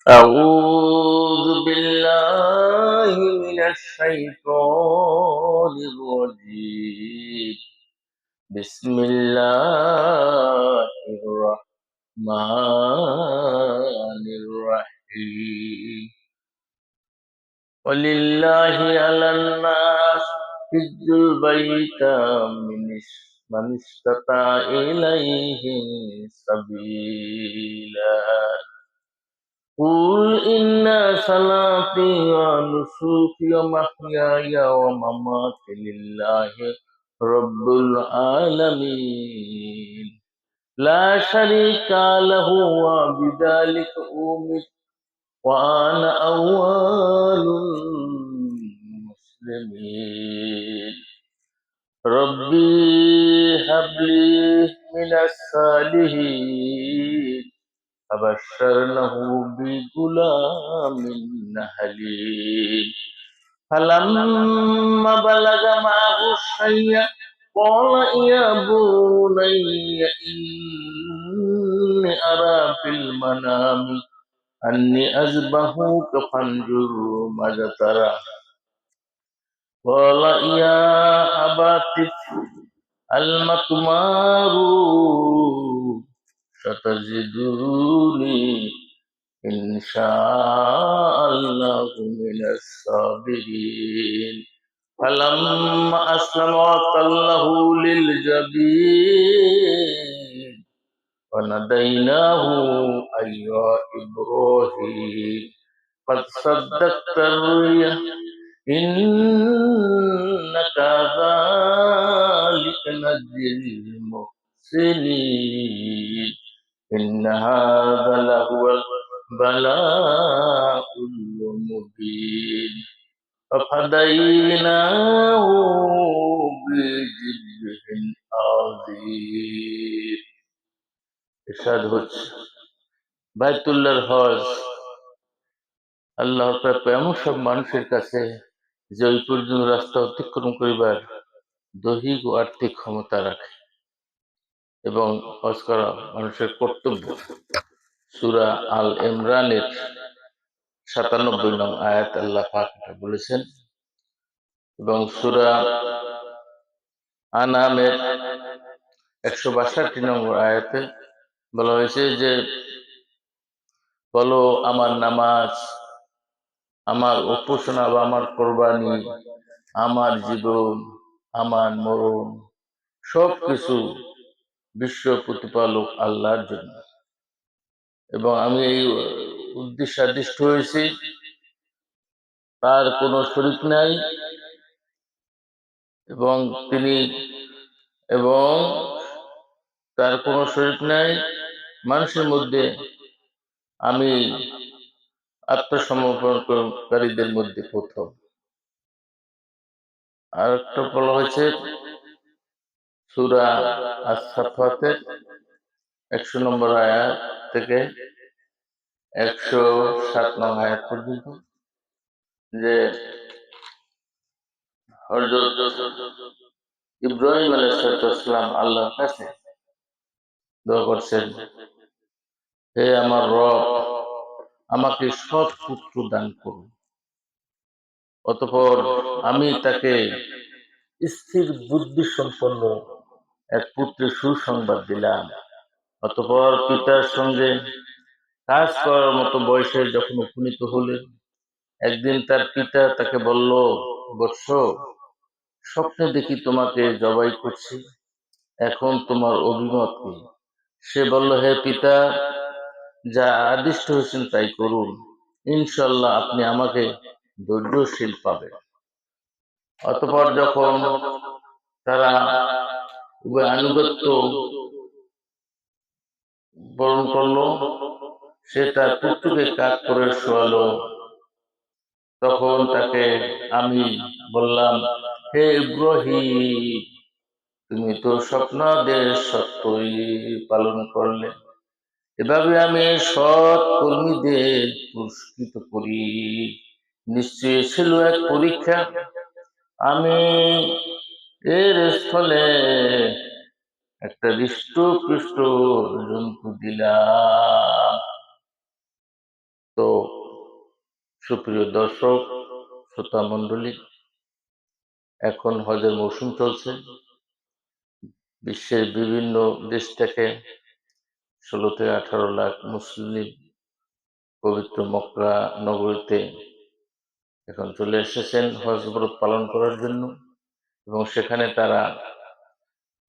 أعوذ بالله من الشيطان الرجيم. بسم الله الرحمن الرحيم. ولله على الناس حج البيت من استطاع إليه سبيلا. قل إن صلاتي ونسكي ومحياي ومماتي لله رب العالمين لا شريك له وبذلك أمرت وأنا أول المسلمين. ربي هب لي من الصالحين فبشرناه بغلام حليم. فلما بلغ معه السعي قال يا بني إني أرى في المنام أني أذبحك فانظر ماذا ترى. قال يا أبت افعل ما تؤمر ستجدني إن شاء الله من الصابرين. فلما أسلم وتله للجبين وناديناه أي يا إبراهيم قد صدقت الرؤيا إن كذلك نجزي المحسنين. إن هذا لهو البلاء المبين. ففديناه بذبح عظيم. ইরশাদ হচ্ছে বাইতুল্লাহর হজ আল্লাহর প্রাপ্য এমন সব মানুষের কাছে যে ওই পর্যন্ত রাস্তা অতিক্রম করিবার দৈহিক ও আর্থিক ক্ষমতা রাখে এবং হজ করা মানুষের কর্তব্য। সূরা আল ইমরানের ৯৭ নং আয়াত আল্লাহ পাক বলেছেন এবং সূরা আনামের ১৬২ নম্বর আয়াতে বলা হয়েছে যে বলো আমার নামাজ, আমার উপাসনা বা আমার কোরবানি, আমার জীবন, আমার মরণ সবকিছু বিশ্ব প্রতিপালক আল্লাহর জন্য এবং আমি এই উদ্দেশ্যে আদিষ্ট হয়েছি তার কোনো শরীক নাই এবং তিনি এবং তার কোনো শরীক নাই মানুষের মধ্যে আমি আত্মসমর্পণকারীদের মধ্যে প্রথম। আর একটা বলা হয়েছে সূরা আস-সাফফাতের ১০০ নম্বর আয়াত থেকে ১০৭ নং আয়াত পর্যন্ত যে হযরত ইব্রাহিম আলাইহিস সালাম আল্লাহর কাছে দোয়া করছেন, হে আমার রব, আমাকে সৎ পুত্র দান করুন। অতঃপর আমি তাকে স্থির বুদ্ধি সম্পন্ন এক পুত্রের সুসংবাদ দিলাম। অতঃপর পিতার সঙ্গে কাজ করার মতো বয়সে যখন উপনীত হলেন, একদিন তার পিতা তাকে বলল, বৎস, স্বপ্নে দেখি তোমাকে জবাই করছি, এখন তোমার অভিমত কি? সে বলল, হে পিতা, যা আদিষ্ট হয়েছেন তাই করুন, ইনশাআল্লাহ আপনি আমাকে ধৈর্যশীল পাবেন। অতঃপর যখন তারা উভয় আনুগত্য বরণ করলো, সে তার পুত্রকে কাঁধ করে শোয়ালো। তখন তাকে আমি বললাম, হে ইব্রাহিম, তুমি তো স্বপ্নাদেশ সত্যই পালন করলে। এভাবে আমি সৎ কর্মীদের পুরস্কৃত করি। নিশ্চয়ই ছিল এক পরীক্ষা, আমি এর স্থলে একটা হৃষ্টপুষ্ট জন্তু দিলাম। তো সুপ্রিয় দর্শক, শ্রোতা মণ্ডলী, এখন হজের মৌসুম চলছে। বিশ্বের বিভিন্ন দেশ থেকে 16 থেকে 18 লাখ মুসলিম পবিত্র মক্কা নগরীতে এখন চলে এসেছেন হজ ব্রত পালন করার জন্য, এবং সেখানে তারা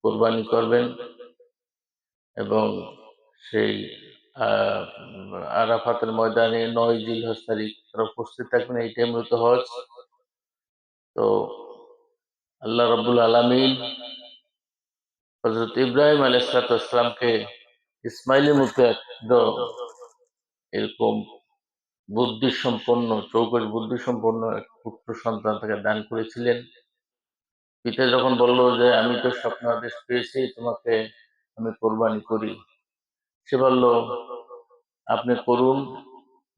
কোরবানি করবেন এবং সেই আরাফাতের ময়দানে 9 জিলহজ তারিখ তারা উপস্থিত থাকবেন। এইটাই মূলত হজ। তো আল্লাহ রাব্বুল আলামিন হযরত ইব্রাহিম আলাইহিস সালামকে ইসমাইলের মতো এরকম বুদ্ধিসম্পন্ন, চৌকস বুদ্ধিসম্পন্ন এক পুত্র সন্তান তাকে দান করেছিলেন। পিতা যখন বলল যে আমি তো স্বপ্ন আদেশ পেয়েছি, তোমাকে আমি কোরবানি করি, সে বলল আপনি করুন,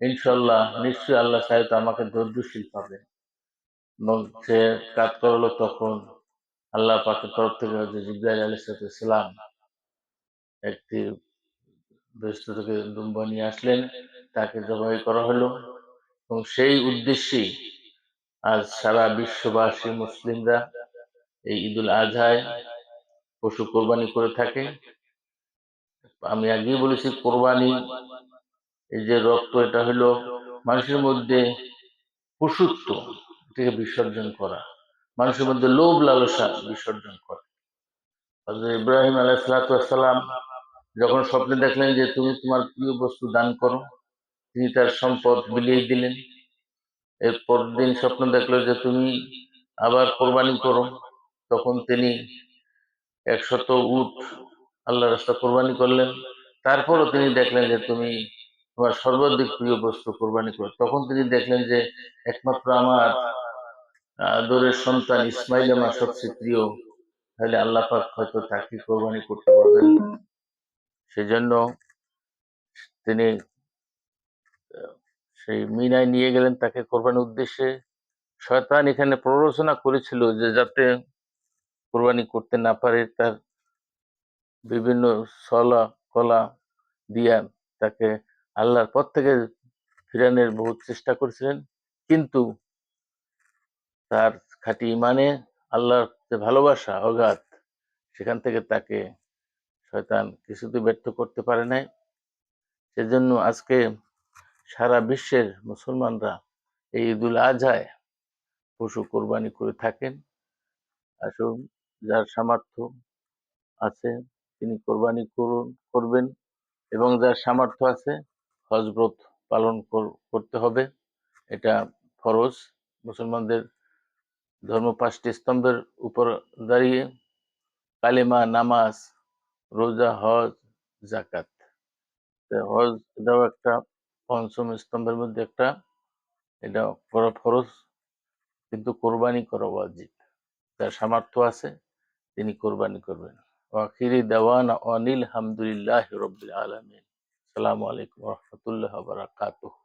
ইনশাল্লাহ নিশ্চয়ই আল্লাহ চাইতো আমাকে ধৈর্যশীল পাবে। এবং সে কাজ করলো। তখন আল্লাহ পাকের তরফ থেকে হযরত জিবরাইল আলাইহিস সালাম একটি বেহেশত থেকে দুম্বা নিয়ে আসলেন, তাকে জবাই করা হলো। এবং সেই উদ্দেশ্যেই আজ সারা বিশ্ববাসী মুসলিমরা এই ঈদুল আজহায় পশু কোরবানি করে থাকে। আমি আগেই বলেছি, কোরবানি এই যে রক্ত, এটা হলো মানুষের মধ্যে পশুত্ব থেকে বিসর্জন করা, মানুষের মধ্যে লোভ লালসা বিসর্জন করা। হযরত ইব্রাহিম আলাইহিস সালাম যখন স্বপ্নে দেখলেন যে তুমি তোমার প্রিয় বস্তু দান করো, তিনি তার সম্পদ বিলিয়ে দিলেন। এর পরদিন স্বপ্ন দেখলো যে তুমি আবার কোরবানি করো, তখন তিনি 100 উট আল্লাহর রাস্তায় কোরবানি করলেন। তারপরও তিনি দেখলেন যে তুমি তোমার সর্বাধিক প্রিয় বস্তু কোরবানি করো, তখন তিনি দেখলেন যে একমাত্র আমার আদরের সন্তান ইসমাইল আমার সবচেয়ে প্রিয়, তাহলে আল্লাহ পাক হয়তো তাকে কোরবানি করতে পারবেন। সেজন্য তিনি সেই মিনায় নিয়ে গেলেন তাকে কোরবানির উদ্দেশ্যে। শয়তান এখানে প্ররোচনা করেছিল যে যাতে কোরবানি করতে না পারে, তার বিভিন্ন ছলা কলা দিয়া তাকে আল্লাহর পথ থেকে ফিরানোর বহুত চেষ্টা করেছিলেন। কিন্তু তার খাঁটি ইমানে আল্লাহর যে ভালোবাসা অগাধ, সেখান থেকে তাকে শয়তান কিছুতে ব্যর্থ করতে পারে নাই। সেজন্য আজকে সারা বিশ্বের মুসলমানরা এই ঈদুল আজহায় পশু কোরবানি করে থাকেন। আসুন, যার সামর্থ্য আছে তিনি কোরবানি করবেন, এবং যার সামর্থ্য আছে হজ ব্রত পালন করতে হবে। এটা ফরজ। মুসলমানদের ধর্ম 5টি স্তম্ভের উপর দাঁড়িয়ে: কালেমা, নামাজ, রোজা, হজ, জাকাত। হজ এটাও একটা পঞ্চম স্তম্ভের মধ্যে একটা, এটা করা ফরজ, কিন্তু কোরবানি করা ওয়াজিব। যার সামর্থ্য আছে তিনি কোরবানি করবেন। আখিরি দাওয়ানা আনিল হামদুলিল্লাহি রাব্বিল আলামিন। আসসালামু আলাইকুম ওয়া রাহমাতুল্লাহি ওয়া বারাকাতুহু।